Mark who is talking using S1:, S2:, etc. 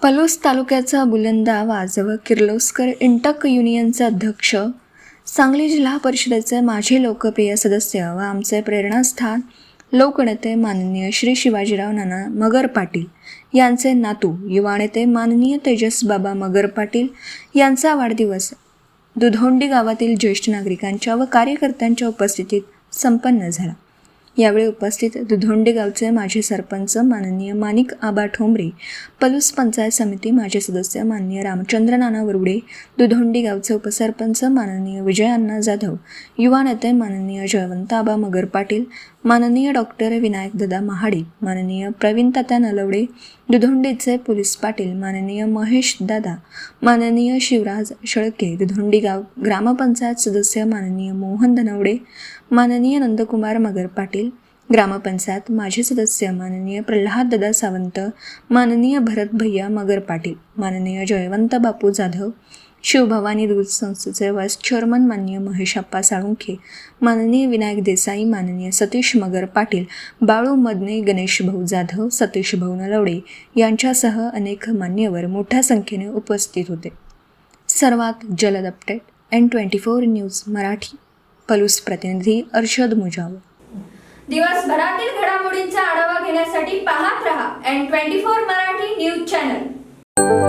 S1: पलूस तालुक्याचा बुलंद आवाज व किर्लोस्कर इंटक युनियनचे अध्यक्ष, सांगली जिल्हा परिषदेचे माजी लोकप्रिय सदस्य व आमचे प्रेरणास्थान लोकनेते माननीय श्री शिवाजीराव नाना मगर पाटील यांचे नातू युवा नेते माननीय तेजस बाबा मगर पाटील यांचा वाढदिवस दुधोंडी गावातील ज्येष्ठ नागरिकांच्या व कार्यकर्त्यांच्या उपस्थितीत संपन्न झाला। यावेळी उपस्थित दुधोंडी गावचे माजी सरपंच माननीय माणिक आबा ठोंबरे, पलूस पंचायत समिती माजी सदस्य माननीय रामचंद्र नाना वरुडे, दुधोंडी गावचे उपसरपंच माननीय विजय अण्णा जाधव, युवा नेते माननीय जयवंत आबा मगर पाटील, माननीय डॉक्टर विनायक दादा महाडिक, माननीय प्रवीण तात्या नलवडे, दुधोंडीचे पोलीस पाटील माननीय महेश दादा, माननीय शिवराज शेळके, दुधोंडी गाव ग्रामपंचायत सदस्य माननीय मोहन धनवडे, माननीय नंदकुमार मगर पाटील, ग्रामपंचायत माजी सदस्य माननीय प्रल्हाद दादा सावंत, माननीय भरत भैया मगर पाटील, माननीय जयवंत बापू जाधव, शिवभवानी दूध संस्थेचे वाईस चेअरमन माननीय महेशप्पा साळुंखे, माननीय विनायक देसाई, माननीय सतीश मगर पाटील, बाळू मदने, गणेश भाऊ जाधव, सतीश भाऊ नलवडे यांच्यासह अनेक मान्यवर मोठ्या संख्येने उपस्थित होते। सर्वात जलद update N24 news Marathi, Palus प्रतिनिधी अर्शद मुजावर।
S2: दिवसभरातील घडामोडींचा आढावा घेण्यासाठी पाहत रहा N24 मराठी न्यूज चॅनल।